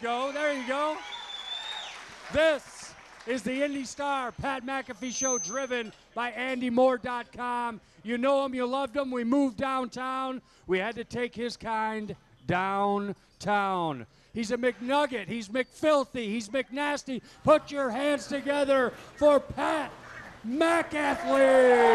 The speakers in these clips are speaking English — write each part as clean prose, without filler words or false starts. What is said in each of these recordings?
There you go. This is the Indy Star, Pat McAfee Show, driven by AndyMoore.com. You know him, you loved him. We moved downtown. We had to take his kind downtown. He's a McNugget. He's McFilthy. He's McNasty. Put your hands together for Pat McAfee.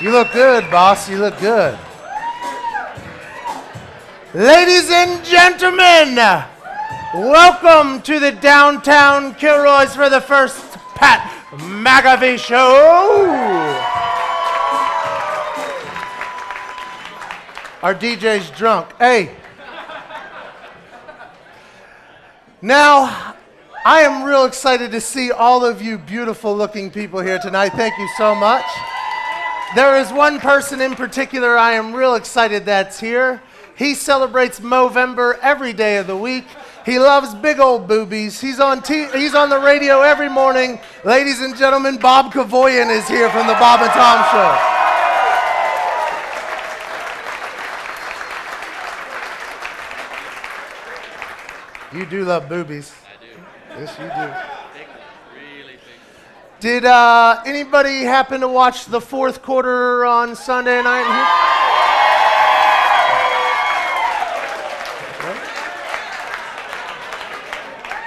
You look good, boss. You look good. Ladies and gentlemen, welcome to the downtown Kilroy's for the first Pat McAfee Show. Our DJ's drunk. Hey. Now, I am real excited to see all of you beautiful looking people here tonight. Thank you so much. There is one person in particular I am real excited that's here. He celebrates Movember every day of the week. He loves big old boobies. He's on the radio every morning. Ladies and gentlemen, Bob Kavoyan is here from the Bob and Tom Show. You do love boobies. I do. Yes, you do. Big one. Really big one. Did anybody happen to watch the fourth quarter on Sunday night?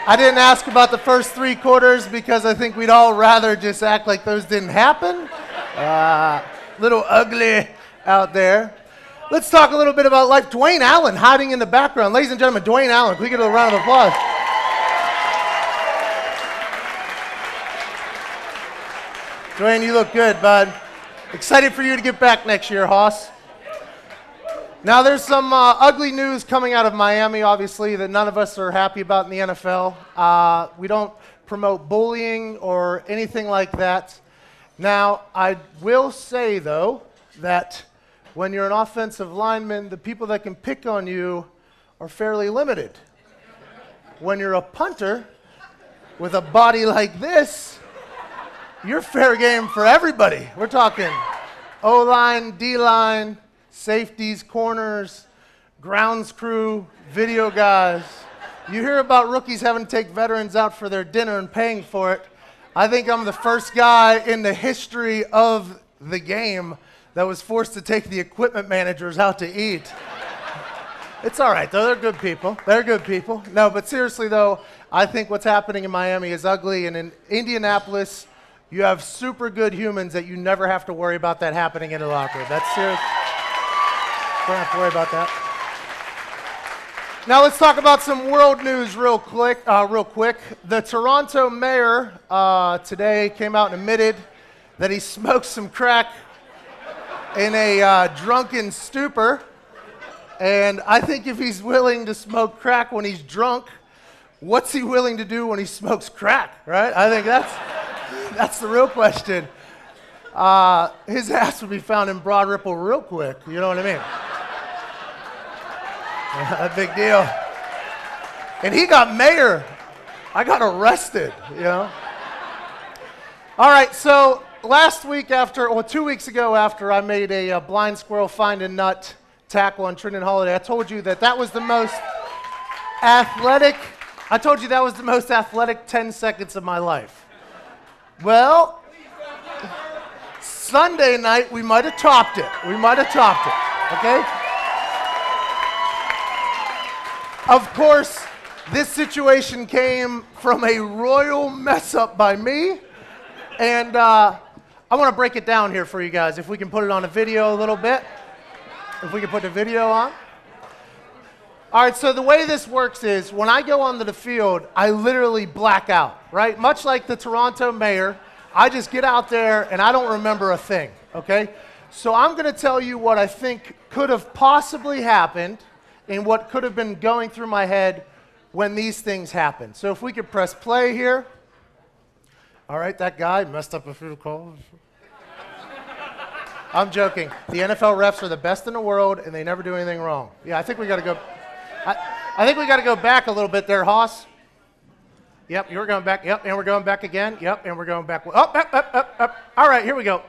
I didn't ask about the first three quarters because I think we'd all rather just act like those didn't happen. Little ugly out there. Let's talk a little bit about life. Dwayne Allen hiding in the background. Ladies and gentlemen, Dwayne Allen. Can we get a round of applause? Dwayne, you look good, bud. Excited for you to get back next year, Hoss. Now, there's some ugly news coming out of Miami, obviously, that none of us are happy about in the NFL. We don't promote bullying or anything like that. Now, I will say, though, that when you're an offensive lineman, the people that can pick on you are fairly limited. When you're a punter with a body like this, you're fair game for everybody. We're talking O-line, D-line, safeties, corners, grounds crew, video guys. You hear about rookies having to take veterans out for their dinner and paying for it. I think I'm the first guy in the history of the game that was forced to take the equipment managers out to eat. It's all right, though. They're good people. They're good people. No, but seriously, though, I think what's happening in Miami is ugly, and in Indianapolis, you have super good humans that you never have to worry about that happening in the locker room. That's serious. Don't have to worry about that. Now let's talk about some world news real quick. The Toronto mayor today came out and admitted that he smoked some crack in a drunken stupor. And I think if he's willing to smoke crack when he's drunk, what's he willing to do when he smokes crack, right? I think that's the real question. His ass would be found in Broad Ripple real quick, you know what I mean? A big deal. And he got mayor. I got arrested, you know? All right, so last week 2 weeks ago after I made a blind squirrel find a nut tackle on Trinity Holiday, I told you that was the most athletic 10 seconds of my life. Well, Sunday night, we might have topped it. Okay? Of course, this situation came from a royal mess up by me. And I want to break it down here for you guys. If we can put it on a video a little bit. If we can put the video on. All right, so the way this works is when I go onto the field, I literally black out, right? Much like the Toronto mayor, I just get out there and I don't remember a thing, okay? So I'm going to tell you what I think could have possibly happened and what could have been going through my head when these things happen. So if we could press play here. All right, that guy messed up a few calls. I'm joking. The NFL refs are the best in the world, and they never do anything wrong. Yeah, I think we got to go. I think we got to go back a little bit there, Hoss. Yep, you're going back. Yep, and we're going back again. Yep, and we're going back. Up. All right, here we go.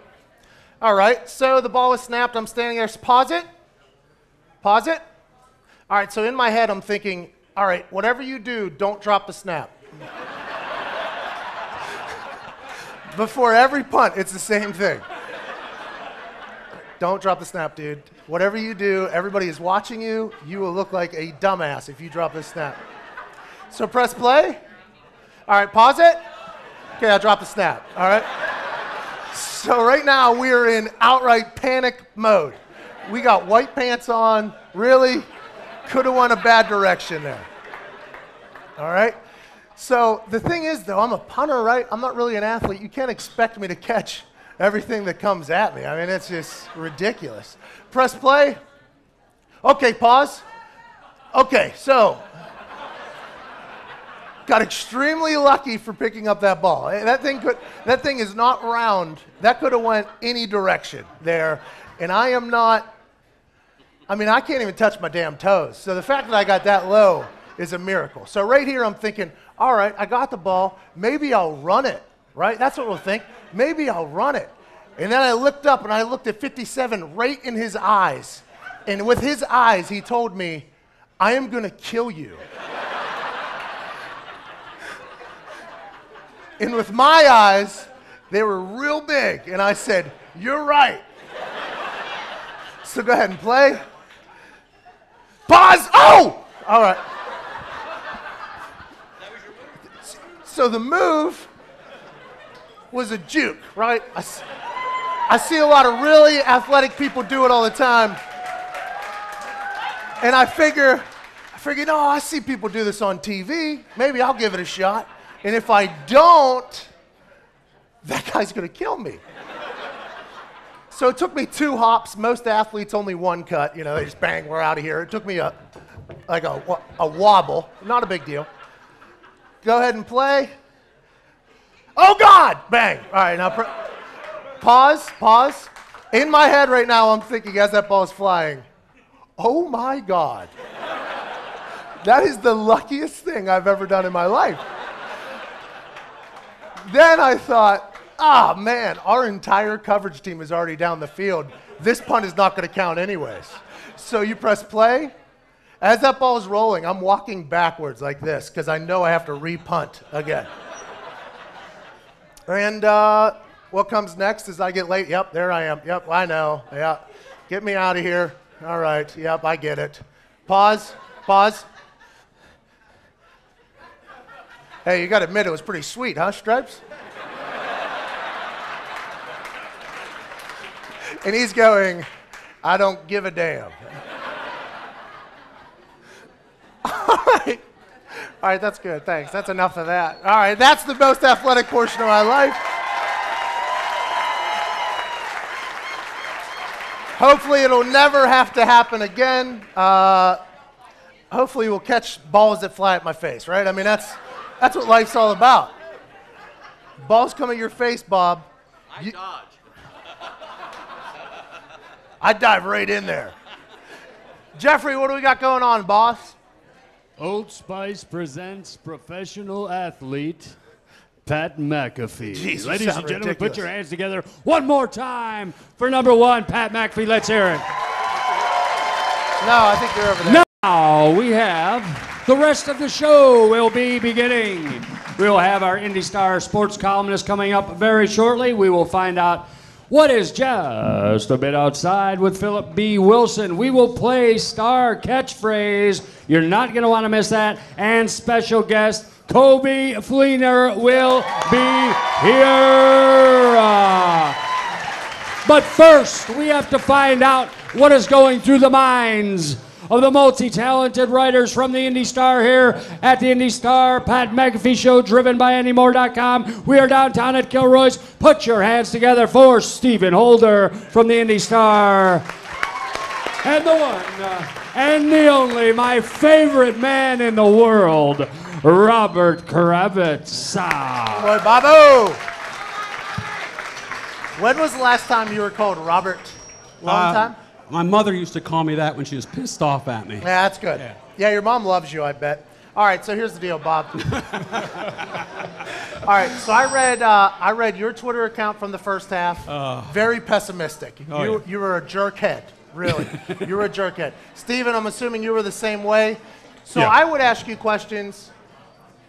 All right, so the ball is snapped. I'm standing there. Pause it. Pause it. All right, so in my head, I'm thinking, all right, whatever you do, don't drop the snap. Before every punt, it's the same thing. Don't drop the snap, dude. Whatever you do, everybody is watching you. You will look like a dumbass if you drop this snap. So press play. All right, pause it. Okay, I dropped the snap. All right. So right now we are in outright panic mode. We got white pants on. Really could have went a bad direction there. All right. So the thing is, though, I'm a punter, right? I'm not really an athlete. You can't expect me to catch everything that comes at me. I mean, it's just ridiculous. Press play. Okay, pause. Okay, so got extremely lucky for picking up that ball. That thing is not round. That could have went any direction there. And I am not, I mean, I can't even touch my damn toes. So the fact that I got that low is a miracle. So right here I'm thinking, all right, I got the ball. Maybe I'll run it, right? That's what we'll think. Maybe I'll run it. And then I looked up and I looked at 57 right in his eyes. And with his eyes, he told me, I am going to kill you. And with my eyes, they were real big. And I said, you're right. So go ahead and play. Pause. Oh! All right. So the move was a juke, right? I see a lot of really athletic people do it all the time. And I figure, no, I see people do this on TV. Maybe I'll give it a shot. And if I don't, that guy's going to kill me. So it took me 2 hops. Most athletes only 1 cut. You know, they just bang, we're out of here. It took me a wobble. Not a big deal. Go ahead and play. Oh, God! Bang. All right, now pause. In my head right now, I'm thinking as that ball is flying, oh, my God. That is the luckiest thing I've ever done in my life. Then I thought, ah, man, our entire coverage team is already down the field. This punt is not going to count anyways. So you press play. As that ball is rolling, I'm walking backwards like this because I know I have to re-punt again. And what comes next is I get late. Yep, there I am. Yep, I know. Yep. Get me out of here. All right. Yep, I get it. Pause. Hey, you got to admit it was pretty sweet, huh, Stripes? And he's going, I don't give a damn. All right, that's good. Thanks. That's enough of that. All right, that's the most athletic portion of my life. Hopefully it'll never have to happen again. Hopefully we'll catch balls that fly at my face, right? I mean, that's what life's all about. Balls come at your face, Bob. I dodge. I dive right in there. Jeffrey, what do we got going on, boss? Old Spice presents professional athlete Pat McAfee. Jeez, Ladies and gentlemen, ridiculous. put your hands together one more time for number 1, Pat McAfee. Let's hear it. No, I think you're over there. Now we have the rest of the show will be beginning. We will have our Indy Star sports columnist coming up very shortly. We will find out what is just a bit outside with Philip B. Wilson. We will play Star Catchphrase. You're not going to want to miss that. And special guest Coby Fleener will be here. But first, we have to find out what is going through the minds of the multi-talented writers from the Indy Star here at the Indy Star Pat McAfee Show, driven by AndyMoore.com. We are downtown at Kilroy's. Put your hands together for Stephen Holder from the Indy Star. And the one and the only, my favorite man in the world, Robert Kravitz. Boy, Babu. When was the last time you were called Robert? Long time? My mother used to call me that when she was pissed off at me. Yeah, that's good. Yeah, your mom loves you, I bet. All right, so here's the deal, Bob. All right, so I read your Twitter account from the first half. Very pessimistic. You were a jerkhead, really. You were a jerkhead. Steven, I'm assuming you were the same way. So I would ask you questions.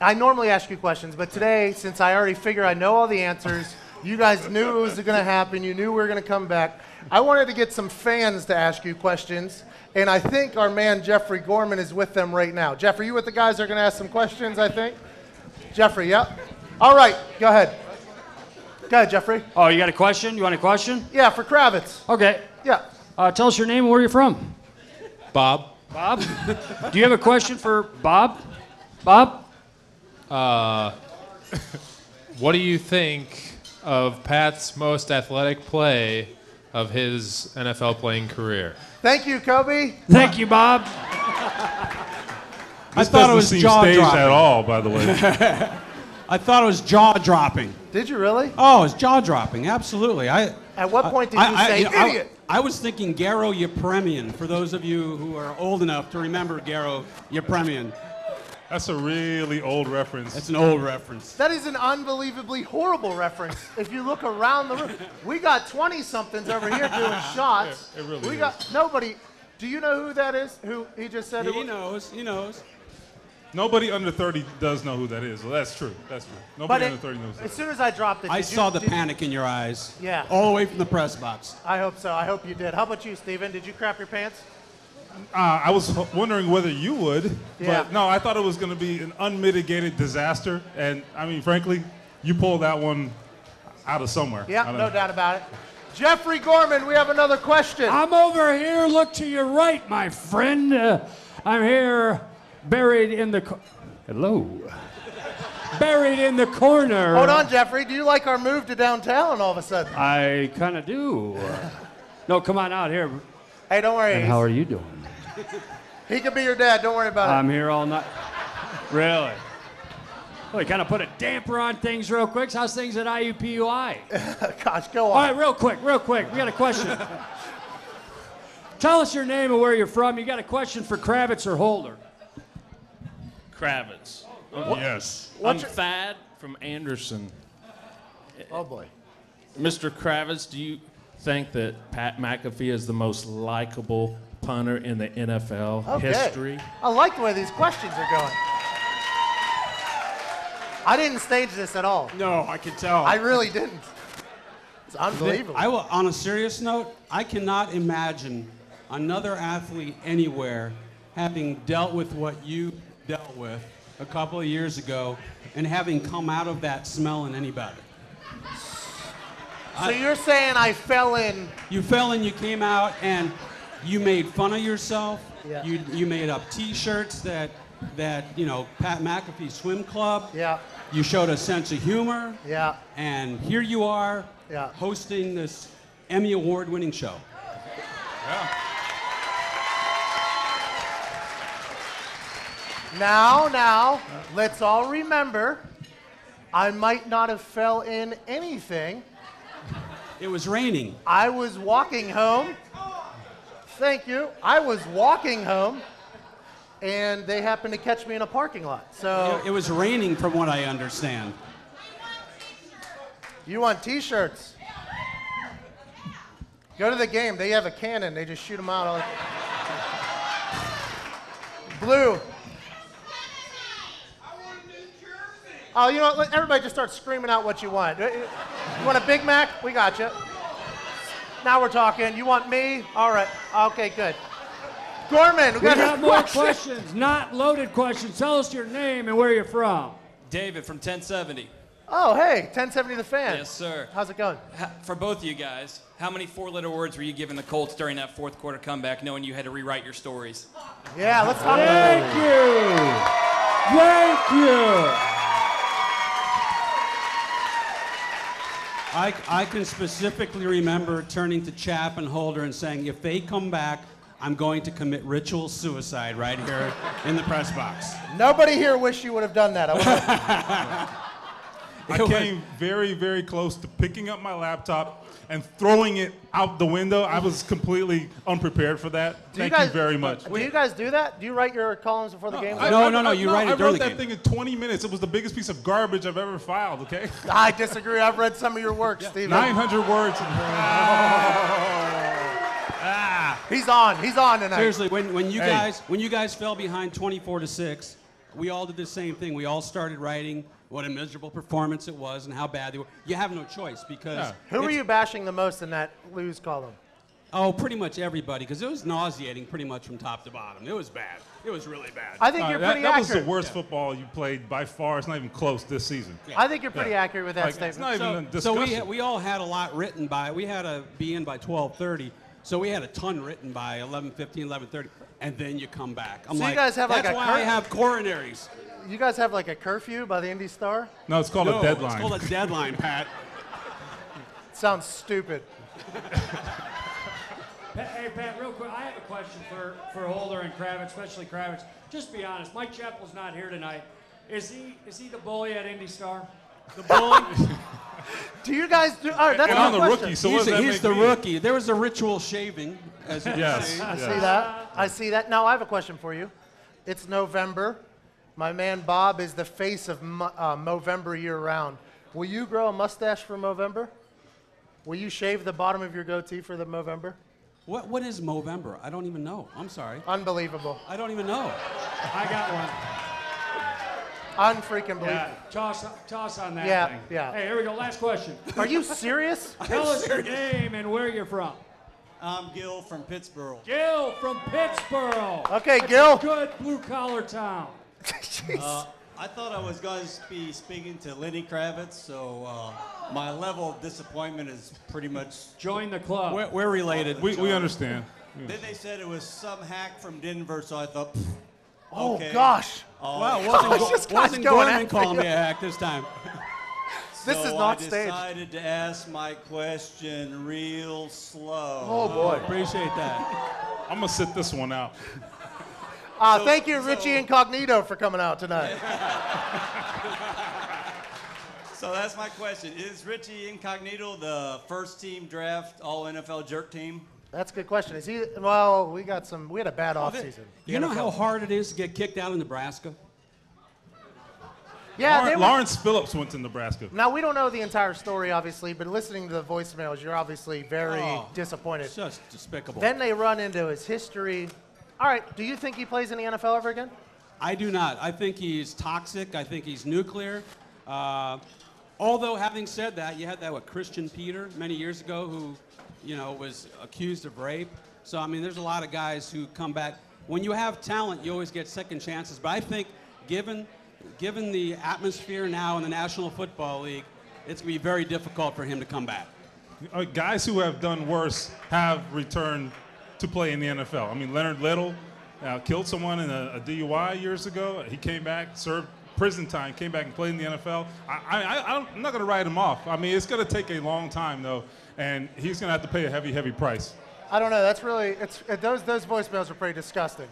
I normally ask you questions, but today, since I already figure I know all the answers, you guys knew it was going to happen. You knew we were going to come back. I wanted to get some fans to ask you questions, and I think our man Jeffrey Gorman is with them right now. Jeffrey, you with the guys that are going to ask some questions, I think? Jeffrey, yep. All right, go ahead. Go ahead, Jeffrey. Oh, you got a question? You want a question? Yeah, for Kravitz. Okay. Yeah. Tell us your name and where you're from. Bob. Bob? Do you have a question for Bob? Bob? What do you think of Pat's most athletic play of his NFL playing career? Thank you, Coby. Thank you, Bob. I thought it was jaw-dropping. At all, by the way. I thought it was jaw-dropping. Did you really? Oh, it's jaw-dropping, absolutely. At what point did you say, idiot? I was thinking Garo Yepremian, for those of you who are old enough to remember Garo Yepremian. That's a really old reference. That's an old reference. That is an unbelievably horrible reference. If you look around the room, we got 20-somethings over here doing shots. It really we is. got nobody. Do you know who that is? Who he just said? He knows. He knows. Nobody under 30 does know who that is. Well, that's true. That's true. Nobody under 30 knows that. As soon as I dropped it, I saw the panic in your eyes. Yeah. All the way from the press box. I hope so. I hope you did. How about you, Steven? Did you crap your pants? I was wondering whether you would, Yeah. but no, I thought it was going to be an unmitigated disaster. And, I mean, frankly, you pulled that one out of somewhere. Yeah, no doubt about it. Jeffrey Gorman, we have another question. I'm over here. Look to your right, my friend. I'm here, buried in the... Hello. Buried in the corner. Hold on, Jeffrey. Do you like our move to downtown all of a sudden? I kind of do. No, come on out here. Hey, don't worry. And how are you doing? He could be your dad. Don't worry about I'm here all night. Really? Well, you kind of put a damper on things real quick. How's things at IUPUI? it. Gosh, go on. All right, real quick. We got a question. Tell us your name and where you're from. You got a question for Kravitz or Holder? Kravitz. Yes. I'm Thad from Anderson. Oh, boy. Mr. Kravitz, do you think that Pat McAfee is the most likable punter in the NFL history? I like the way these questions are going. I didn't stage this at all. No, I can tell. I really didn't. It's unbelievable. I will, on a serious note, I cannot imagine another athlete anywhere having dealt with what you dealt with a couple of years ago and having come out of that smelling any better. So you're saying I fell in? You fell in, you came out, and you made fun of yourself. Yeah. You made up T-shirts that you know, Pat McAfee Swim Club. Yeah. You showed a sense of humor. Yeah. And here you are, hosting this Emmy Award-winning show. Yeah. Now, let's all remember, I might not have fell in anything. It was raining. I was walking home. Thank you. I was walking home, and they happened to catch me in a parking lot. So It was raining, from what I understand. You want T-shirts? Go to the game. They have a cannon. They just shoot them out. Blue. Oh, you know what? Let everybody just start screaming out what you want. You want a Big Mac? We got you. Now we're talking. You want me? All right. Okay, good. Gorman, we got more questions, not loaded questions. Tell us your name and where you're from. David from 1070. Oh, hey, 1070 The Fan. Yes, sir. How's it going? For both of you guys, how many four-letter words were you giving the Colts during that fourth quarter comeback, knowing you had to rewrite your stories? Yeah, let's talk about that. Thank you. I can specifically remember turning to Chap and Holder and saying, if they come back, I'm going to commit ritual suicide right here in the press box. Nobody here wish you would have done that. I came very, very close to picking up my laptop and throwing it out the window. I was completely unprepared for that. Thank you very much. Do you guys do that? Do you write your columns before the game? No, you write it during the game. I wrote that thing in 20 minutes. It was the biggest piece of garbage I've ever filed, okay? I disagree. I've read some of your work, Steven. 900 words. He's on tonight. Seriously, when you guys fell behind 24-6, we all did the same thing. We all started writing what a miserable performance it was and how bad they were. You have no choice because... Who were you bashing the most in that lose column? Oh, pretty much everybody, because it was nauseating pretty much from top to bottom. It was bad. It was really bad. I think you're pretty accurate. That was the worst football you played by far. It's not even close this season. I think you're pretty accurate with that statement. It's not even a discussion. So we all had a lot written by... We had to be in by 12:30, so we had a ton written by 11:15, 11:30, and then you come back. I'm like, you guys have that's why I have coronaries. You guys have like a curfew by the Indy Star? No, it's called a deadline. It's called a deadline, Pat. Sounds stupid. Hey, Pat, real quick, I have a question for Holder and Kravitz, especially Kravitz. Just be honest, Mike Chappell's not here tonight. Is he the bully at Indy Star? The bully? Do you guys do? All right, that's I'm my the question. rookie, so He's the rookie. There was a ritual shaving. As you Yes. I see that. I see that. Now I have a question for you. It's November. My man Bob is the face of Movember year-round. Will you grow a mustache for Movember? Will you shave the bottom of your goatee for the Movember? What is Movember? I don't even know. I'm sorry. Unbelievable. I don't even know. I got one. Unfreaking believable. Toss on that thing. Yeah. Hey, here we go. Last question. Are you serious? Tell us your name and where you're from. I'm Gil from Pittsburgh. Gil from Pittsburgh. Okay, That's Gil. a good blue-collar town. I thought I was going to be speaking to Lenny Kravitz, so my level of disappointment is pretty much... Join the club. We're related. We understand. Then they said it was some hack from Denver, so I thought, Oh, okay. gosh. Well, wasn't going Gorman at calling me. me a hack this time. This is not I staged. decided to ask my question real slow. Oh, boy. Appreciate that. I'm going to sit this one out. Thank you, Richie Incognito, for coming out tonight. So that's my question. Is Richie Incognito the first team draft all-NFL jerk team? That's a good question. Is he? Well, we had a bad offseason. You know how hard it is to get kicked out of Nebraska? Yeah, Lawrence Phillips went to Nebraska. Now, we don't know the entire story, obviously, but listening to the voicemails, you're obviously very disappointed. It's just despicable. Then they run into his history. All right, do you think he plays in the NFL ever again? I do not. I think he's toxic. I think he's nuclear. Although, having said that, you had that Christian Peter many years ago who, was accused of rape. So, I mean, there's a lot of guys who come back. When you have talent, you always get second chances. But I think given the atmosphere now in the National Football League, it's going to be very difficult for him to come back. Guys who have done worse have returned to play in the NFL. I mean, Leonard Little killed someone in a DUI years ago. He came back, served prison time, came back and played in the NFL. I'm not going to write him off. I mean, it's going to take a long time, though, and he's going to have to pay a heavy, heavy price. I don't know. That's really those voicemails are pretty disgusting.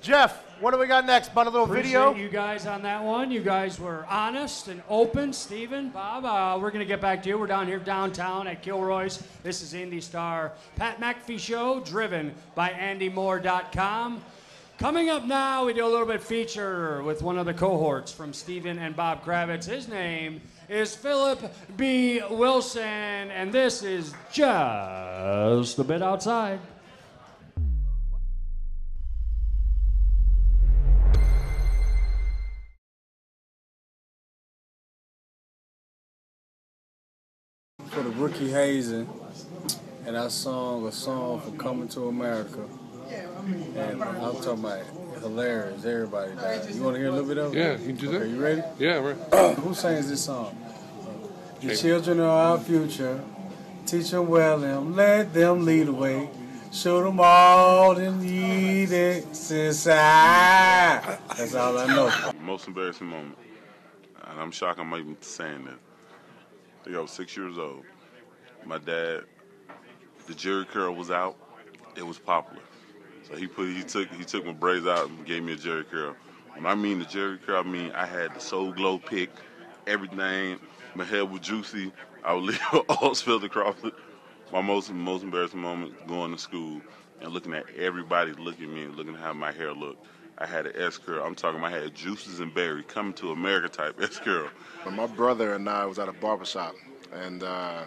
Jeff, what do we got next? Bought a little video. Appreciate you guys on that one. You guys were honest and open. Steven, Bob, we're going to get back to you. We're down here downtown at Kilroy's. This is Indy Star. Pat McAfee Show, driven by AndyMoore.com. Coming up now, we do a little bit feature with one of the cohorts from Steven and Bob Kravitz. His name is Philip B. Wilson, and this is Just a Bit Outside. For the rookie hazing, and I sung a song for Coming to America. And I'm talking about hilarious. Everybody died. You want to hear a little bit of it? Yeah, you can do that. Okay, you ready? Yeah, we're. Who sings this song? The children are our future. Teach them well and let them lead the way. Show them all the needs inside. That's all I know. Most embarrassing moment, and I'm shocked I'm even saying this. I think I was 6 years old. My dad, the Jerry curl was out. It was popular, so he took my braids out and gave me a Jerry curl. When I mean the Jerry curl, I mean I had the Soul Glow pick, everything. My hair was juicy. I would leave all spilled across it. My most embarrassing moment going to school and looking at everybody looking at me and looking at how my hair looked. I had an S curl. I'm talking I had Juices and Berry Coming to America type S curl. My brother and I was at a barbershop, and I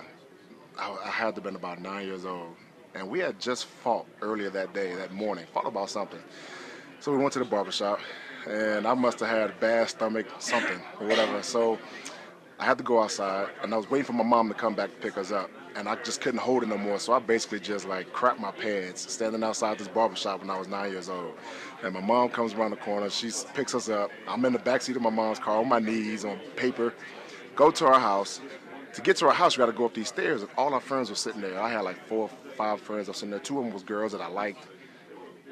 had to have been about 9 years old. And we had just fought earlier that morning, fought about something. So we went to the barbershop, and I must have had a bad stomach, something, or whatever. So I had to go outside, and I was waiting for my mom to come back to pick us up. And I just couldn't hold it no more, so I basically just like crapped my pants standing outside this barbershop when I was 9 years old. And my mom comes around the corner, she picks us up. I'm in the backseat of my mom's car on my knees on paper, go to our house. To get to our house, you gotta go up these stairs, and all our friends were sitting there. I had like 4 or 5 friends that were sitting there. 2 of them was girls that I liked.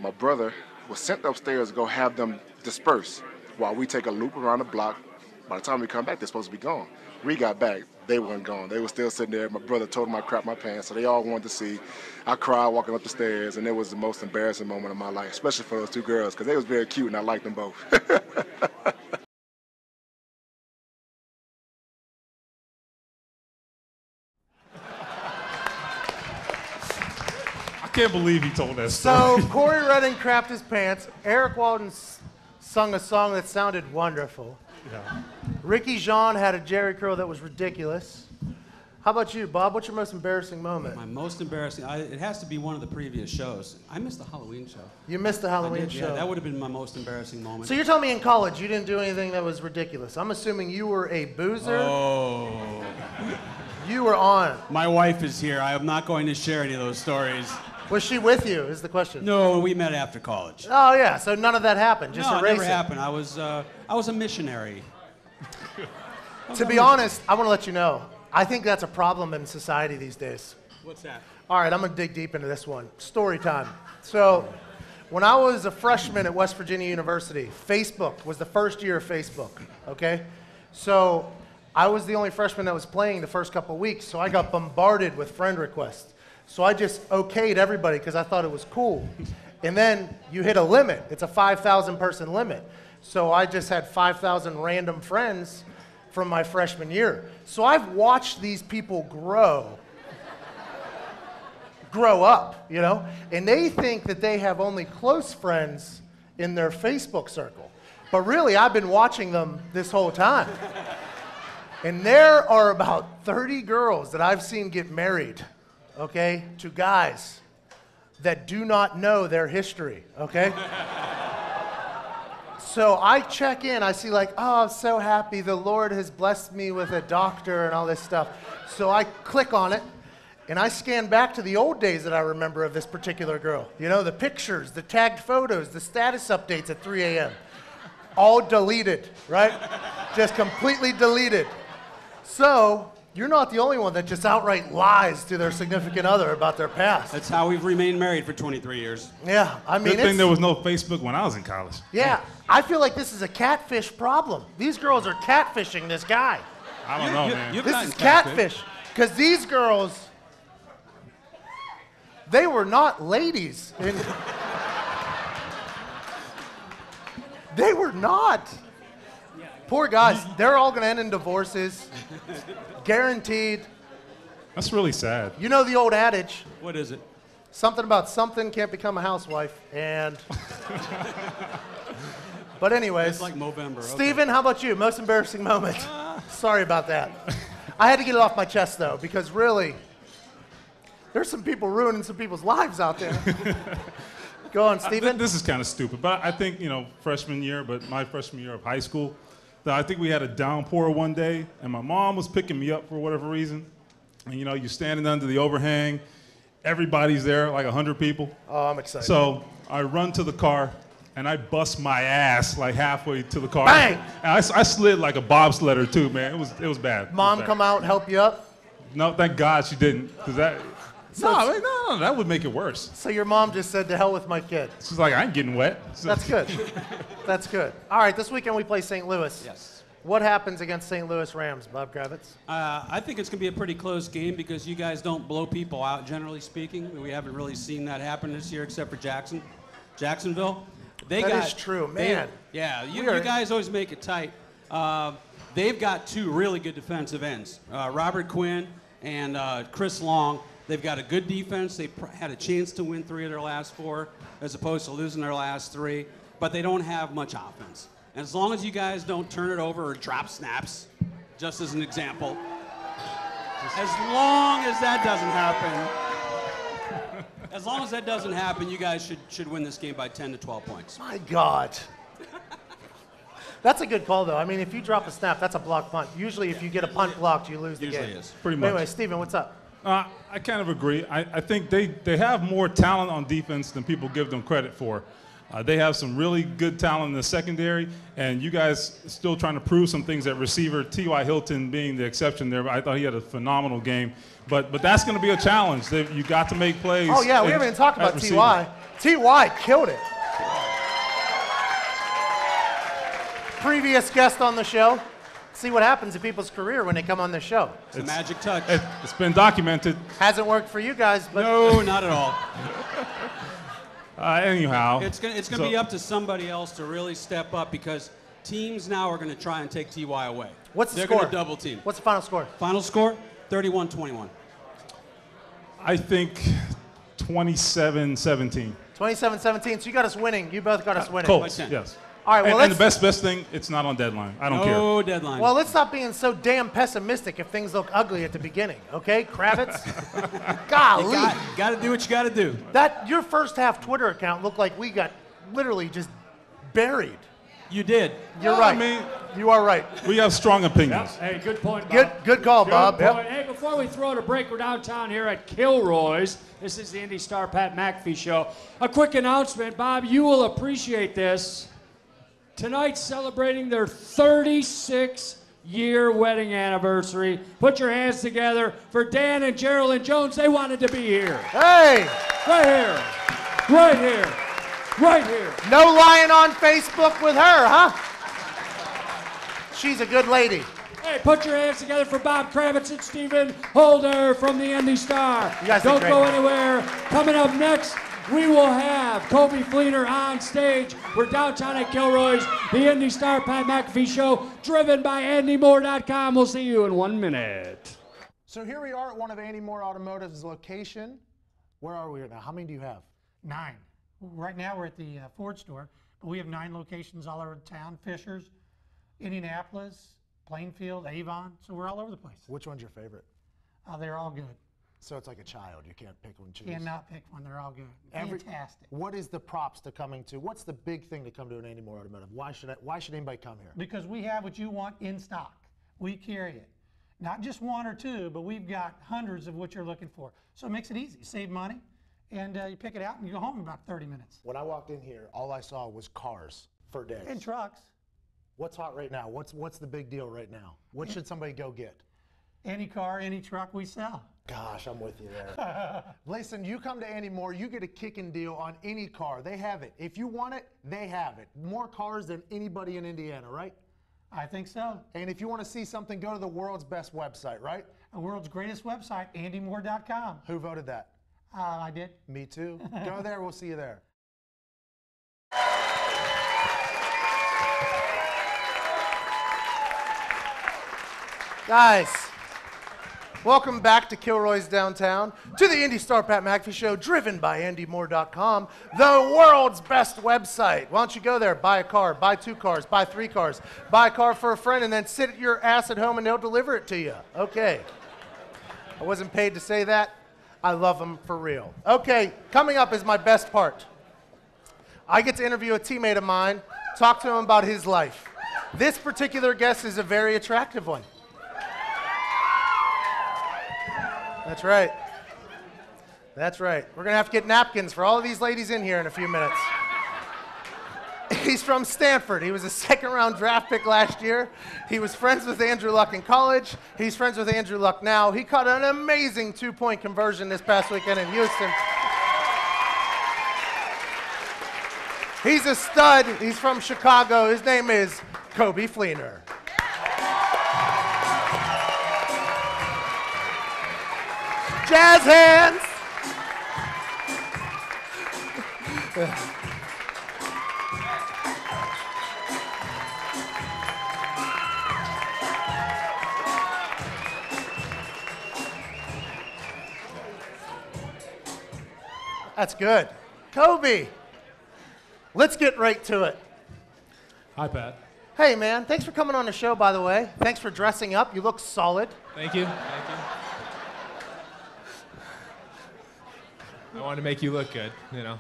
My brother was sent upstairs to go have them disperse while we take a loop around the block. By the time we come back, they're supposed to be gone. We got back, they weren't gone. They were still sitting there. My brother told them I crapped my pants, so they all wanted to see. I cried walking up the stairs, and it was the most embarrassing moment of my life, especially for those 2 girls, because they was very cute, and I liked them both. I can't believe he told that So story. Corey Redding crapped his pants. Eric Walden sung a song that sounded wonderful. Yeah. Ricky Jean had a Jerry curl that was ridiculous. How about you, Bob? What's your most embarrassing moment? My most embarrassing, it has to be one of the previous shows. I missed the Halloween show. You missed the Halloween show. Yeah, that would have been my most embarrassing moment. So you're telling me in college you didn't do anything that was ridiculous. I'm assuming you were a boozer. Oh. You were on. My wife is here. I am not going to share any of those stories. Was she with you, is the question? No, we met after college. Oh, yeah, so none of that happened. Just No, it erase never it. happened. I was a missionary. To be honest, I want to let you know, I think that's a problem in society these days. What's that? All right, I'm going to dig deep into this one. Story time. So, when I was a freshman at West Virginia University, Facebook was the first year of Facebook, okay? So, I was the only freshman that was playing the first couple of weeks, so I got bombarded with friend requests. So I just okayed everybody because I thought it was cool. And then you hit a limit. It's a 5,000 person limit. So I just had 5,000 random friends from my freshman year. So I've watched these people grow up, you know? And they think that they have only close friends in their Facebook circle. But really, I've been watching them this whole time. And there are about 30 girls that I've seen get married, okay, to guys that do not know their history, okay? So I check in, I see like, oh, I'm so happy, the Lord has blessed me with a doctor and all this stuff. So I click on it, and I scan back to the old days that I remember of this particular girl. You know, the pictures, the tagged photos, the status updates at 3 a.m. All deleted, right? Just completely deleted. So, you're not the only one that just outright lies to their significant other about their past. That's how we've remained married for 23 years. Yeah, I mean, Good thing there was no Facebook when I was in college. Yeah, I feel like this is a catfish problem. These girls are catfishing this guy. I don't know, man. This is catfish. Because these girls, they were not ladies. They were not. Poor guys, they're all going to end in divorces. Guaranteed. That's really sad. You know the old adage. What is it? Something about something can't become a housewife. And. But anyways. It's like Movember. Steven, how about you? Most embarrassing moment? Sorry about that. I had to get it off my chest, though, because really, there's some people ruining some people's lives out there. Go on, Steven. This is kind of stupid, but I think, you know, freshman year, but my freshman year of high school, I think we had a downpour one day, and my mom was picking me up for whatever reason. And, you know, you're standing under the overhang. Everybody's there, like 100 people. Oh, I'm excited. So I run to the car, and I bust my ass like halfway to the car. Bang! And I slid like a bobsledder too, man. It was bad. Mom come out and help you up? No, thank God she didn't, because that. No, that would make it worse. So your mom just said, to hell with my kid. She's like, I ain't getting wet. That's good. That's good. All right, this weekend we play St. Louis. Yes. What happens against St. Louis Rams, Bob Kravitz? I think it's going to be a pretty close game because you guys don't blow people out, generally speaking. We haven't really seen that happen this year except for Jacksonville. That is true, man. You guys always make it tight. They've got two really good defensive ends, Robert Quinn and Chris Long. They've got a good defense. They had a chance to win 3 of their last 4 as opposed to losing their last 3, but they don't have much offense. And as long as you guys don't turn it over or drop snaps, just as an example, as long as that doesn't happen, you guys should win this game by 10 to 12 points. My God. That's a good call, though. I mean, if you drop a snap, that's a block punt. Usually, if you get a punt blocked, you lose the game. Usually is. Pretty much. Anyway, Steven, what's up? I kind of agree. I think they have more talent on defense than people give them credit for. They have some really good talent in the secondary, and you guys still trying to prove some things at receiver. T.Y. Hilton being the exception there. I thought he had a phenomenal game. But that's going to be a challenge. You got to make plays. Oh, yeah, we haven't even talked about T.Y. T.Y. killed it. Previous guest on the show. See what happens in people's career when they come on the show. It's a magic touch. It's been documented. Hasn't worked for you guys, but no, not at all. Anyhow, it's gonna be up to somebody else to really step up because teams now are going to try and take T.Y. away. What's the They're score? going to double team. What's the final score? Final score, 31-21. I think 27-17. 27-17. So you got us winning. You both got us winning. Colts, yes. All right, well, and the best thing, it's not on deadline. I don't care. No deadline. Well, let's stop being so damn pessimistic if things look ugly at the beginning, okay, Kravitz? Golly. Got to do what you got to do. Your first half Twitter account looked like we got literally just buried. You did. You're right. You are right. We have strong opinions. Yep. Hey, good point, Bob. Good call, Bob. Good point. Hey, before we throw it a break, we're downtown here at Kilroy's. This is the Indy Star Pat McAfee Show. A quick announcement, Bob. You will appreciate this. Tonight's celebrating their 36-year wedding anniversary. Put your hands together for Dan and Geraldine Jones. They wanted to be here. Hey! Right here. Right here. Right here. No lying on Facebook with her, huh? She's a good lady. Hey, put your hands together for Bob Kravitz and Stephen Holder from the Indy Star. You guys Don't did go great. anywhere. Coming up next, we will have Coby Fleener on stage. We're downtown at Kilroy's, the Indy Star Pat McAfee Show, driven by AndyMoore.com. We'll see you in 1 minute. So here we are at one of Andy Moore Automotive's location. Where are we right now? How many do you have? 9. Right now we're at the Ford store, but we have 9 locations all over town. Fishers, Indianapolis, Plainfield, Avon. So we're all over the place. Which one's your favorite? They're all good. So it's like a child. You can't pick one, choose. Cannot pick one. They're all good. Fantastic. What is the props to coming to? What's the big thing to come to an Andy Moore Automotive? Why should anybody come here? Because we have what you want in stock. We carry it. Not just 1 or 2, but we've got hundreds of what you're looking for. So it makes it easy. Save money, and you pick it out and you go home in about 30 minutes. When I walked in here, all I saw was cars for days. And trucks. What's hot right now? What's the big deal right now? What should somebody go get? Any car, any truck we sell. Gosh, I'm with you there. Listen, you come to Andy Moore, you get a kicking deal on any car. They have it. If you want it, they have it. More cars than anybody in Indiana, right? I think so. And if you want to see something, go to the world's best website, right? The world's greatest website, AndyMoore.com. Who voted that? I did. Me too. Go there, we'll see you there. Guys, welcome back to Kilroy's downtown, to the Indy Star Pat McAfee Show, driven by AndyMoore.com, the world's best website. Why don't you go there, buy a car, buy 2 cars, buy 3 cars, buy a car for a friend, and then sit your ass at home and they'll deliver it to you. Okay. I wasn't paid to say that. I love them for real. Okay, coming up is my best part. I get to interview a teammate of mine, talk to him about his life. This particular guest is a very attractive one. That's right. That's right. We're going to have to get napkins for all of these ladies in here in a few minutes. He's from Stanford. He was a second-round draft pick last year. He was friends with Andrew Luck in college. He's friends with Andrew Luck now. He caught an amazing two-point conversion this past weekend in Houston. He's a stud. He's from Chicago. His name is Coby Fleener. Jazz hands. That's good. Coby, let's get right to it. Hi, Pat. Hey, man. Thanks for coming on the show, by the way. Thanks for dressing up. You look solid. Thank you. Thank you. I wanted to make you look good,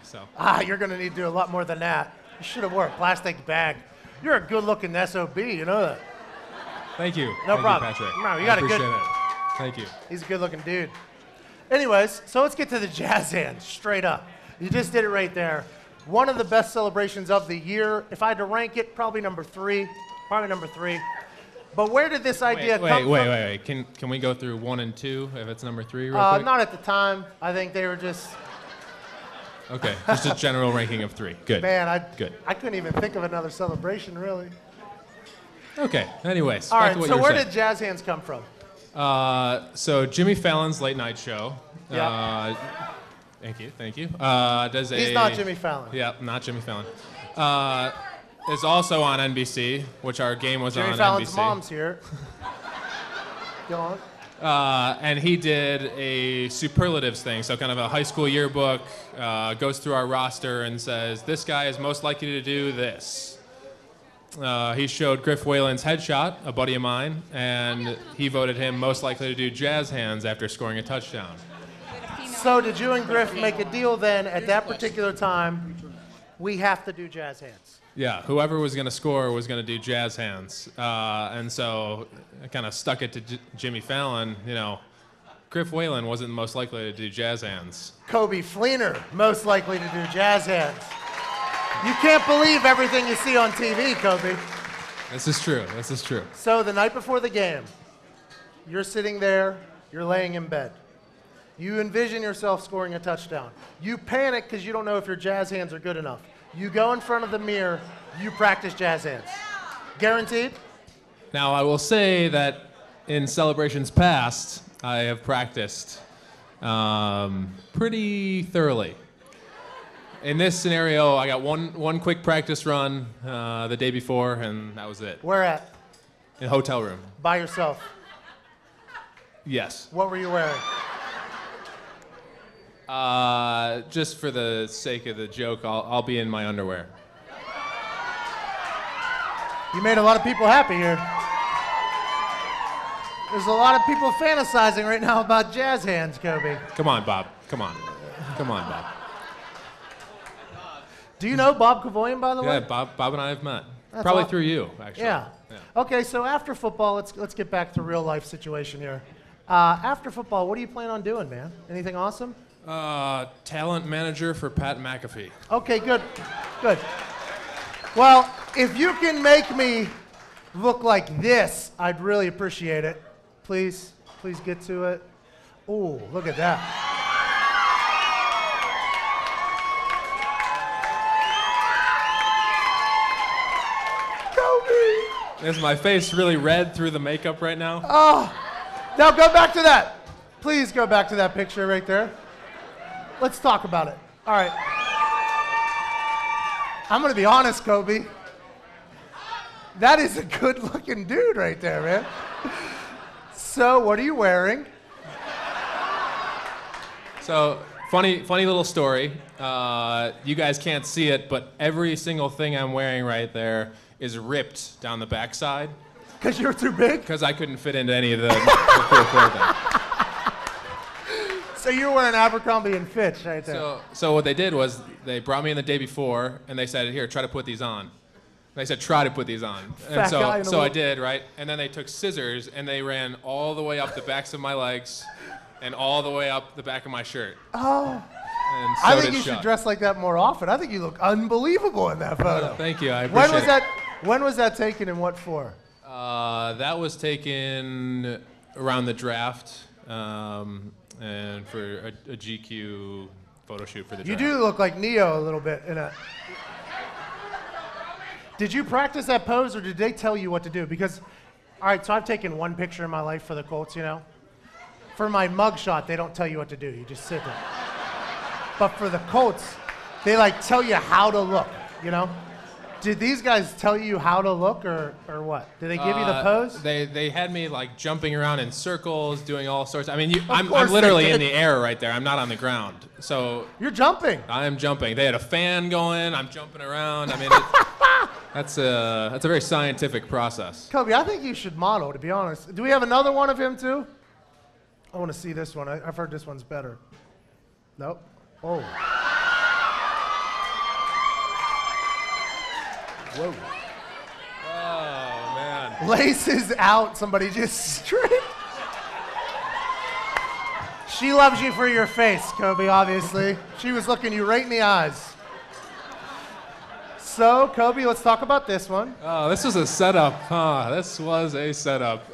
so. You're going to need to do a lot more than that. You should have worn a plastic bag. You're a good-looking SOB, you know that. Thank you. No Thank problem. You, Patrick. No, you I got appreciate it. Thank you. He's a good-looking dude. Anyways, so let's get to the jazz hands, straight up. You just did it right there. One of the best celebrations of the year. If I had to rank it, probably number 3. Probably number 3. But where did this idea come from? Wait. Can we go through 1 and 2 if it's number 3 real quick? Not at the time. I think they were just... Okay, just a general ranking of 3. Good. Man, Good. I couldn't even think of another celebration, really. Okay, anyways. All back right, to what so you were where saying. did jazz hands come from? So Jimmy Fallon's late night show. Yeah. Thank you. He's not Jimmy Fallon. Yeah, not Jimmy Fallon. Is also on NBC, which our game was Jimmy on Fallon's NBC. mom's here. Go on. And he did a superlatives thing, so kind of a high school yearbook, goes through our roster and says, this guy is most likely to do this. He showed Griff Whalen's headshot, a buddy of mine, and he voted him most likely to do jazz hands after scoring a touchdown. So did you and Griff make a deal then at that particular time, we have to do jazz hands? Yeah, whoever was going to score was going to do jazz hands. And so I kind of stuck it to Jimmy Fallon. Griff Whalen wasn't most likely to do jazz hands. Coby Fleener, most likely to do jazz hands. You can't believe everything you see on TV, Coby. This is true. So the night before the game, you're sitting there, you're laying in bed. You envision yourself scoring a touchdown. You panic because you don't know if your jazz hands are good enough. You go in front of the mirror, you practice jazz hands. Guaranteed? Now, I will say that in celebrations past, I have practiced pretty thoroughly. In this scenario, I got one quick practice run the day before, and that was it. Where at? In a hotel room. By yourself? Yes. What were you wearing? Just for the sake of the joke, I'll be in my underwear. You made a lot of people happy here. There's a lot of people fantasizing right now about jazz hands, Coby. Come on, Bob. Come on, Bob. Do you know Bob Kavoyan, by the way? Yeah, Bob and I have met. That's Probably awesome. through you, actually. Yeah. Okay, so after football, let's get back to real life situation here. After football, what do you plan on doing, man? Anything awesome? Talent manager for Pat McAfee. Okay, good. Well, if you can make me look like this, I'd really appreciate it. Please get to it. Ooh, look at that. Coby! Is my face really red through the makeup right now? Oh, now go back to that. Please go back to that picture right there. Let's talk about it. All right. I'm going to be honest, Coby. That is a good-looking dude right there, man. So, what are you wearing? So, funny little story. You guys can't see it, but every single thing I'm wearing right there is ripped down the backside. Because you're too big? Because I couldn't fit into any of the cool clothing. So you're wearing Abercrombie and Fitch right there. So what they did was they brought me in the day before, and they said, here, try to put these on. They said, try to put these on. And so I did, right? And then they took scissors, and they ran all the way up the backs of my legs and all the way up the back of my shirt. Oh. And so I think did you Chuck. should dress like that more often. I think you look unbelievable in that photo. Thank you. I appreciate it. When was that taken and what for? That was taken around the draft and for a GQ photo shoot for the You draft. do look like Neo a little bit. Did you practice that pose or did they tell you what to do? Because, all right, so I've taken one picture in my life for the Colts, you know. For my mugshot, they don't tell you what to do. You just sit there. But for the Colts, they like tell you how to look, you know. Did these guys tell you how to look or what? Did they give you the pose? They had me like jumping around in circles, doing all sorts. I mean, I'm course literally they in did. the air right there. I'm not on the ground. So you're jumping. I am jumping. They had a fan going. I'm jumping around. I mean, that's a very scientific process. Coby, I think you should model, to be honest. Do we have another one of him too? I want to see this one. I've heard this one's better. Nope. Oh. Whoa. Oh, man. Laces out. Somebody just stripped. She loves you for your face, Coby, obviously. She was looking you right in the eyes. So, Coby, let's talk about this one. Oh, this was a setup, huh? This was a setup.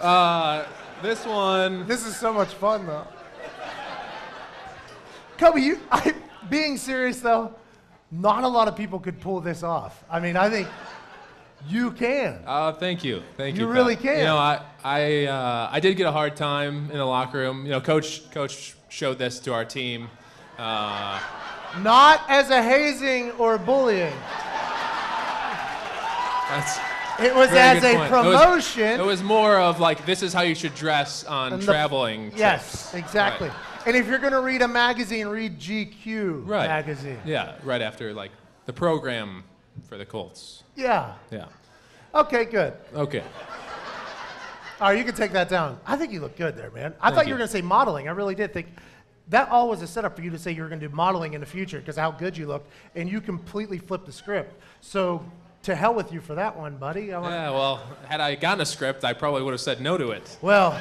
This one. This is so much fun, though. Coby, being serious, though, not a lot of people could pull this off. I mean, I think you can. Thank you. Thank you. You Pat. really can. You know, I did get a hard time in the locker room. You know, Coach showed this to our team. Not as a hazing or bullying. It was as a promotion. It was more of like, this is how you should dress on traveling trips. Yes, exactly. Right. And if you're going to read a magazine, read GQ magazine. Yeah, right after like the program for the Colts. Yeah. Yeah. Okay, good. Okay. All right, you can take that down. I think you look good there, man. I Thank thought you you. were going to say modeling. I really did think that all was a setup for you to say you were going to do modeling in the future because how good you looked, and you completely flipped the script. So to hell with you for that one, buddy. Yeah, well, had I gotten a script, I probably would have said no to it. Well,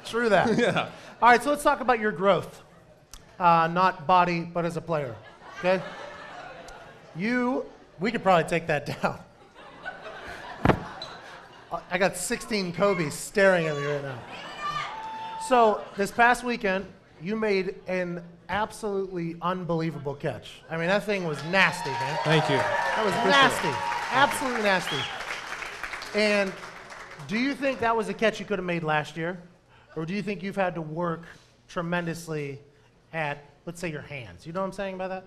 true that. Yeah. All right, so let's talk about your growth. Not body, but as a player, okay? We could probably take that down. I got 16 Cobys staring at me right now. So this past weekend, you made an absolutely unbelievable catch. I mean, that thing was nasty, man. Thank you. That was nasty. Absolutely nasty. And do you think that was a catch you could have made last year? Or do you think you've had to work tremendously at, let's say, your hands? You know what I'm saying by that?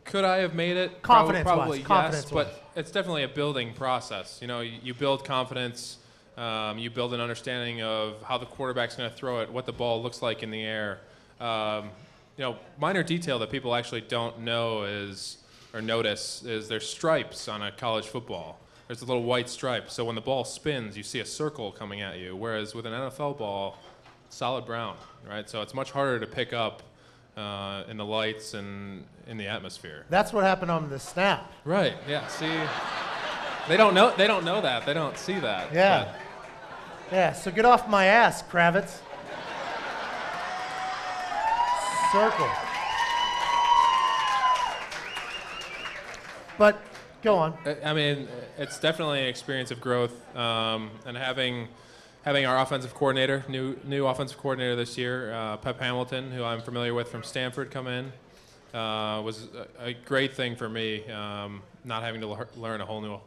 Could I have made it? Confidence-wise. Probably yes, Confidence-wise. but it's definitely a building process. You know, you build confidence, you build an understanding of how the quarterback's going to throw it, what the ball looks like in the air. You know, minor detail that people actually don't know or notice is there's stripes on a college football. There's a little white stripe, so when the ball spins, you see a circle coming at you, whereas with an NFL ball, solid brown, right? So it's much harder to pick up in the lights and in the atmosphere. That's what happened on the snap. Right. Yeah. See, they don't know that. They don't see that. Yeah. But Yeah. So get off my ass, Kravitz. Circle. But go on. I mean, it's definitely an experience of growth, and having our offensive coordinator, new offensive coordinator this year, Pep Hamilton, who I'm familiar with from Stanford, come in, was a great thing for me, not having to learn a whole new,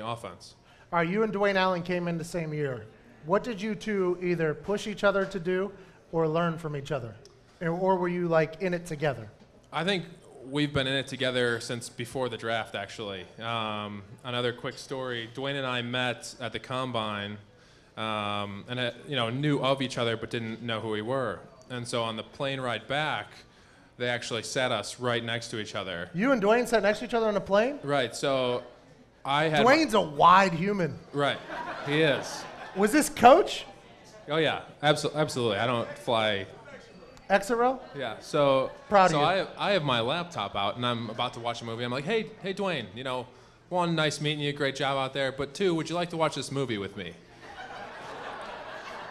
offense. All right, you and Dwayne Allen came in the same year. What did you two either push each other to do or learn from each other? Or were you like in it together? I think we've been in it together since before the draft, actually. Another quick story, Dwayne and I met at the Combine, and knew of each other but didn't know who we were. And so on the plane ride back, they actually sat us right next to each other. You and Dwayne sat next to each other on a plane? Right, so I had... Dwayne's a wide human. Right, he is. Was this coach? Oh yeah, absolutely. I don't fly... Exit row? Yeah, so Proud of so you. I have my laptop out, and I'm about to watch a movie. I'm like, hey Dwayne, one, nice meeting you, great job out there, but two, would you like to watch this movie with me?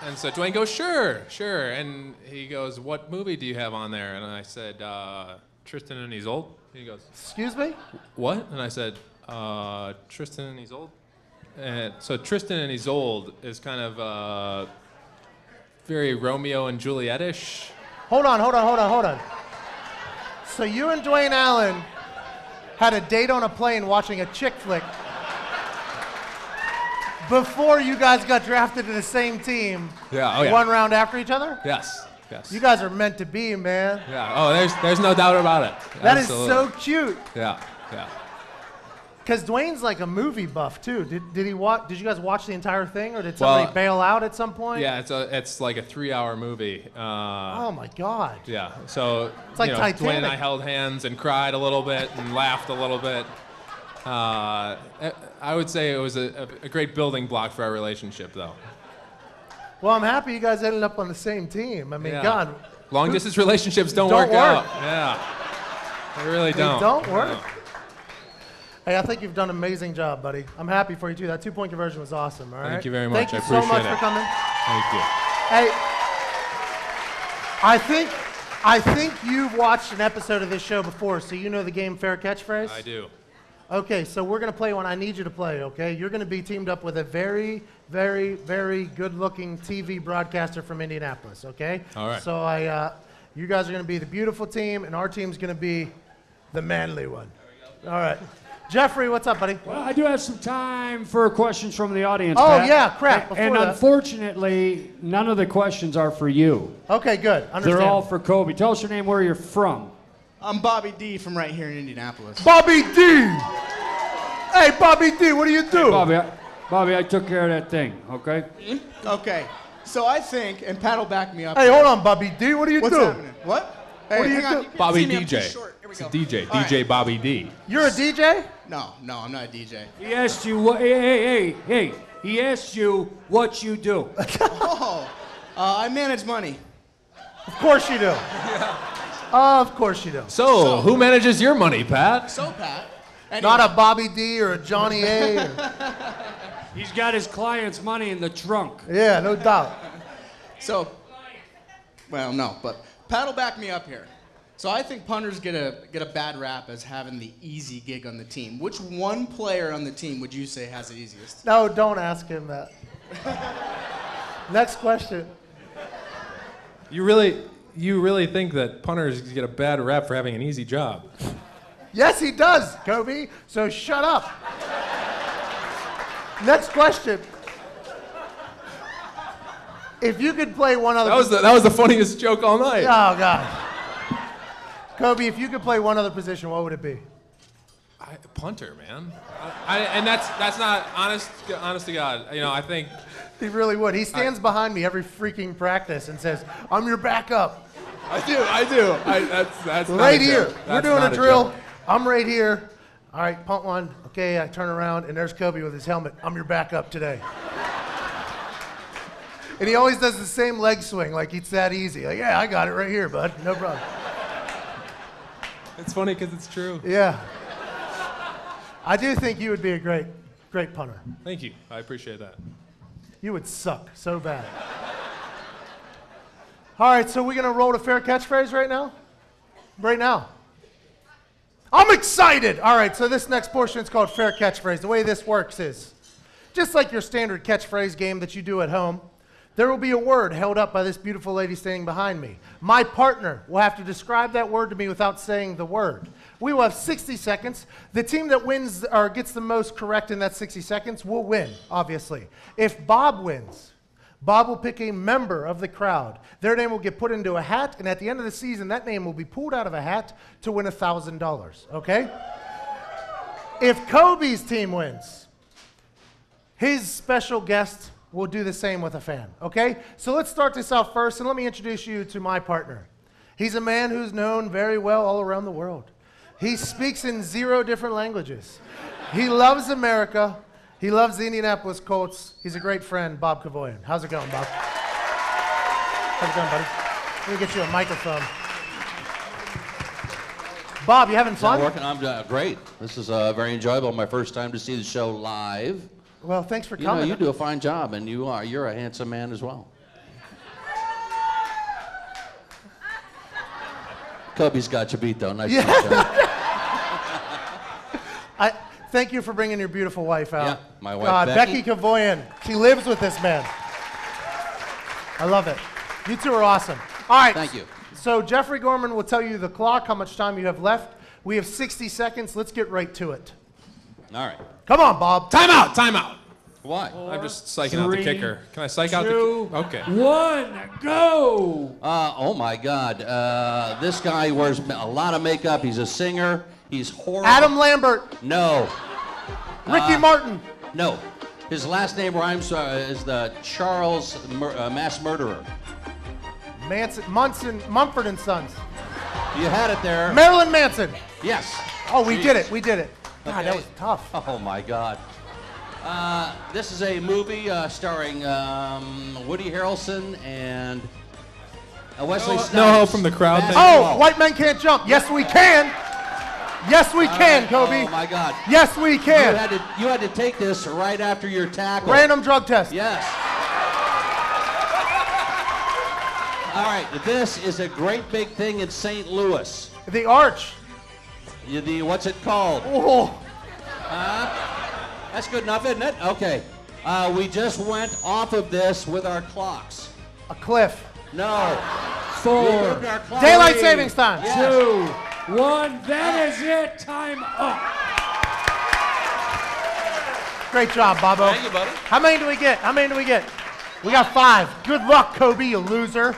And so Dwayne goes, sure. And he goes, what movie do you have on there? And I said, Tristan and Isolde. He goes, excuse me? What? And I said, Tristan and Isolde. And so Tristan and Isolde is kind of very Romeo and Juliet-ish. Hold on. So you and Dwayne Allen had a date on a plane watching a chick flick before you guys got drafted to the same team. Yeah, oh yeah. One round after each other? Yes. You guys are meant to be, man. Yeah. Oh, there's no doubt about it. That Absolutely. is so cute. Yeah. Because Dwayne's like a movie buff too. Did he watch? Did you guys watch the entire thing, or did somebody bail out at some point? Yeah, it's like a 3-hour movie. Oh my God. Yeah. So it's like Titanic. Dwayne and I held hands and cried a little bit and laughed a little bit. I would say it was a great building block for our relationship, though. Well, I'm happy you guys ended up on the same team. I mean, Yeah. God. Long distance relationships don't work out. Yeah. They really don't. They don't work. No. Hey, I think you've done an amazing job, buddy. I'm happy for you, too. That 2-point conversion was awesome, all right? Thank you very much. Thank you I appreciate so much it. for coming. Thank you. Hey, I think you've watched an episode of this show before, so you know the game Fair Catchphrase? I do. Okay, so we're going to play one I need you to play, okay? You're going to be teamed up with a very, very, very good-looking TV broadcaster from Indianapolis, okay? All right. So you guys are going to be the beautiful team, and our team's going to be the manly one. All right. Jeffrey, what's up, buddy? Well, I do have some time for questions from the audience. Oh, Pat. yeah, crap. And Before that- unfortunately, none of the questions are for you. Okay, good. Understand. They're all for Coby. Tell us your name, where you're from. I'm Bobby D from right here in Indianapolis. Bobby D! Hey, Bobby D, what do you do? Hey, Bobby, I took care of that thing, okay? Okay, so I think, and Pat will back me up. Hey, hold on, Bobby D, what do you What's do? happening? What? Hey, What do you hang on, do? you can't Bobby see me, I'm too DJ. short. Here we It's go. a DJ. All DJ right. Bobby D. You're a DJ? No, I'm not a DJ. He asked you, what, hey. He asked you what you do. I manage money. Of course you do. Of course you do. So, who manages your money, Pat? So, Pat. Anyway. Not a Bobby D or a Johnny A. He's got his clients' money in the trunk. Yeah, no doubt. So, well, no, but Pat will back me up here. So I think punters get a bad rap as having the easy gig on the team. Which one player on the team would you say has it easiest? No, don't ask him that. Next question. You really think that punters get a bad rap for having an easy job? Yes, he does, Coby. So shut up. Next question. If you could play one other... That was the funniest joke all night. Oh, God. Coby, if you could play one other position, what would it be? Punter, man. And that's not honest to God. You know, I think... He really would. He stands behind me every freaking practice and says, I'm your backup. I do. That's not right a here. joke. We're That's doing not a drill. joke. I'm right here. All right, punt one. Okay, I turn around, and there's Coby with his helmet. I'm your backup today. And he always does the same leg swing, like it's that easy. Like, yeah, I got it right here, bud. No problem. It's funny because it's true. Yeah. I do think you would be a great punter. Thank you. I appreciate that. You would suck so bad. All right, so we're going to roll to Fair Catchphrase right now? Right now. I'm excited! All right, so this next portion is called Fair Catchphrase. The way this works is, just like your standard catchphrase game that you do at home, there will be a word held up by this beautiful lady standing behind me. My partner will have to describe that word to me without saying the word. We will have 60 seconds. The team that wins or gets the most correct in that 60 seconds will win, obviously. If Bob wins, Bob will pick a member of the crowd. Their name will get put into a hat, and at the end of the season, that name will be pulled out of a hat to win $1,000, okay? If Coby's team wins, his special guest will do the same with a fan, okay? So let's start this out first, and let me introduce you to my partner. He's a man who's known very well all around the world. He speaks in 0 different languages. He loves America. He loves the Indianapolis Colts. He's a great friend, Bob Cavoyan. How's it going, Bob? How's it going, buddy? Let me get you a microphone. Bob, you having fun? Working? I'm great. This is very enjoyable. My first time to see the show live. Well, thanks for coming. You do a fine job, and you're a handsome man as well. Coby's got you beat, though. Nice Yeah. job. Thank you for bringing your beautiful wife out. Yeah, my wife, God, Becky. Becky Kavoyan. She lives with this man. I love it. You two are awesome. All right. Thank you. So Jeffrey Gorman will tell you the clock, how much time you have left. We have 60 seconds. Let's get right to it. All right. Come on, Bob. Time out. Time out. Why? I'm just psyching out the three, kicker. Can I psych out the two, kicker? Okay. 1, go! Oh my God. This guy wears a lot of makeup. He's a singer. He's horrible. Adam Lambert. No. Ricky Martin. No. His last name rhymes is the Charles mass murderer. Mumford and Sons. You had it there. Marilyn Manson. Yes. Oh, we Jeez. did it. We did it. God, Okay. that was tough. Oh my God. This is a movie starring Woody Harrelson and Wesley Snipes. No Hope from the Crowd. Oh, White Men Can't Jump. Yes, we can. Yes, we can, Coby. Oh my God. Yes, we can. You had to take this right after your tackle. Random drug test. Yes. All right, this is a great big thing in St. Louis. The Arch. What's it called? Oh. That's good enough, isn't it? Okay. We just went off of this with our clocks. A cliff. No. 4, We moved our clocks. Daylight savings time. Yes. 2, 1. That is it. Time up. Great job, Bobo. Thank you, buddy. How many do we get? How many do we get? We got 5. Good luck, Coby, you loser.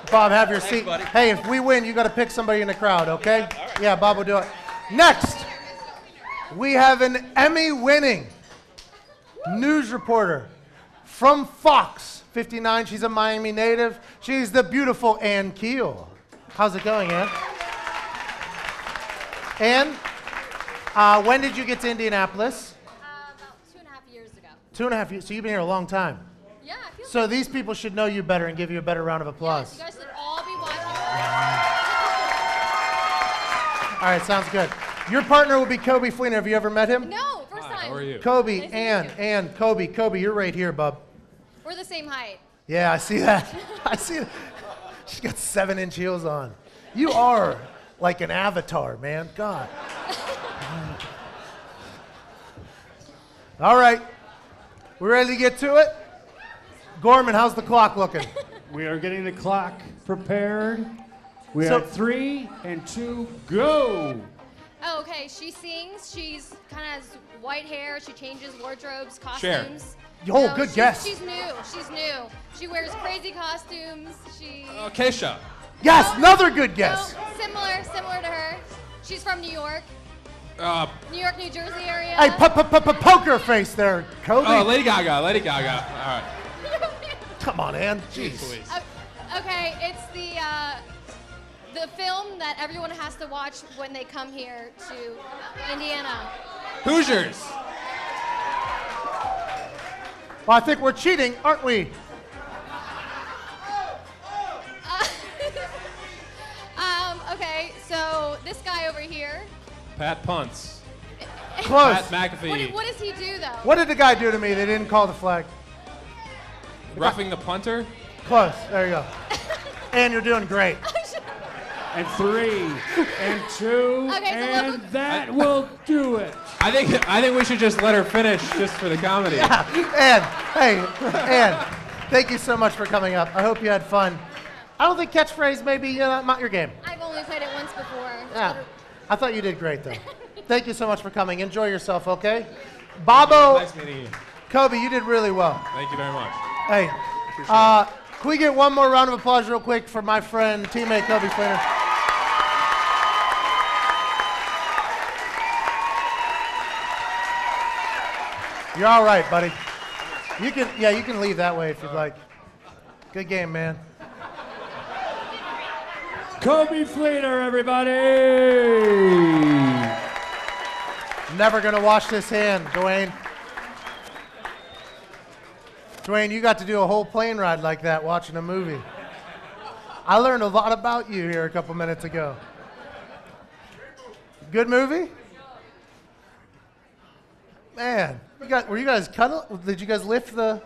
Bob, have your seat. buddy. Hey, if we win, you got to pick somebody in the crowd, okay? Yeah, Bob will do it. Next, we have an Emmy-winning news reporter from Fox 59. She's a Miami native. She's the beautiful Ann Keel. How's it going, Ann? Ann, when did you get to Indianapolis? About 2.5 years ago. 2.5 years. So you've been here a long time. Yeah, I feel So these people should know you better and give you a better round of applause. you guys should all be watching. All right, sounds good. Your partner will be Coby Fleener. Have you ever met him? No, first time. How are you? Coby, Nice to Ann, Coby. Coby, you're right here, bub. We're the same height. Yeah, I see that. I see that. She's got 7-inch heels on. You are like an avatar, man. God. All right. We ready to get to it? Gorman, how's the clock looking? We are getting the clock prepared. We So- are 3 and 2, go! Oh, okay. She sings. She's kind of has white hair. She changes wardrobes, Cher. costumes. Oh, good guess. She's new. She's new. She wears crazy costumes. She. Keisha. Yes, another good guess. No, similar to her. She's from New York, New York, New Jersey area. Hey, poker face there, Coby. Oh, Lady Gaga. Lady Gaga. All right. Come on, Ann. Jeez. Please. Okay, it's the film that everyone has to watch when they come here to Indiana. Hoosiers. Well, I think we're cheating, aren't we? Okay, so this guy over here. Pat Punts. Close. Pat McAfee. What does he do though? What did the guy do to me? They didn't call the flag. Roughing the punter. Close. There you go. Ann, you're doing great. And 3 and 2, Okay, so and look- that will do it. I think we should just let her finish just for the comedy. Yeah. Ann, hey, Ann, thank you so much for coming up. I hope you had fun. I don't think catchphrase may be not your game. I've only played it once before. Yeah. I thought you did great, though. Thank you so much for coming. Enjoy yourself, okay? Bobo, Nice meeting you. Coby, you did really well. Thank you very much. Hey, can we get one more round of applause real quick for my friend, teammate Coby Fleener? You're all right, buddy. You can leave that way if you'd like. Good game, man. Coby Fleener, everybody! Never gonna wash this hand, Dwayne. Dwayne, you got to do a whole plane ride like that watching a movie. I learned a lot about you here a couple minutes ago. Good movie? Man, were you guys cuddle? Did you guys lift the?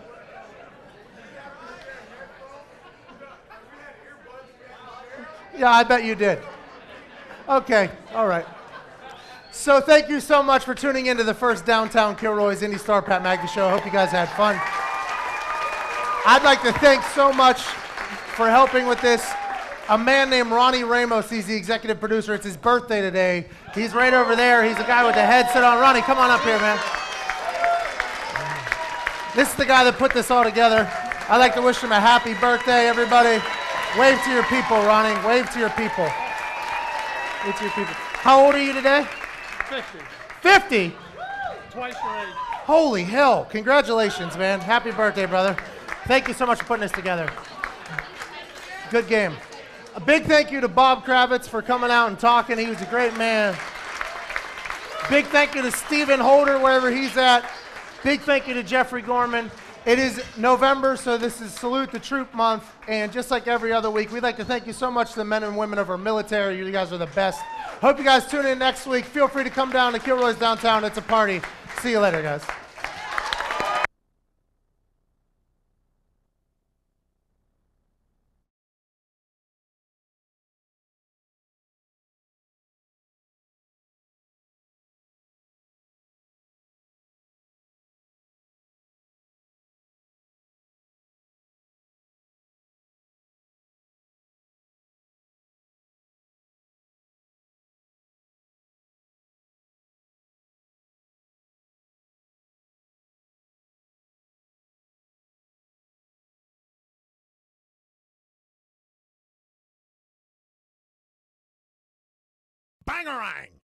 Yeah, I bet you did. Okay, all right. So thank you so much for tuning into the first Downtown Kilroy's Indy Star Pat McAfee Show. I hope you guys had fun. I'd like to thank so much for helping with this a man named Ronnie Ramos. He's the executive producer. It's his birthday today. He's right over there. He's the guy with the headset on. Ronnie, come on up here, man. This is the guy that put this all together. I'd like to wish him a happy birthday, everybody. Wave to your people, Ronnie. Wave to your people. Wave to your people. How old are you today? 50. 50? Twice your age. Holy hell. Congratulations, man. Happy birthday, brother. Thank you so much for putting this together. Good game. A big thank you to Bob Kravitz for coming out and talking. He was a great man. Big thank you to Stephen Holder, wherever he's at. Big thank you to Jeffrey Gorman. It is November, so this is Salute the Troop Month. And just like every other week, we'd like to thank you so much to the men and women of our military. You guys are the best. Hope you guys tune in next week. Feel free to come down to Kilroy's downtown. It's a party. See you later, guys. Bangarang!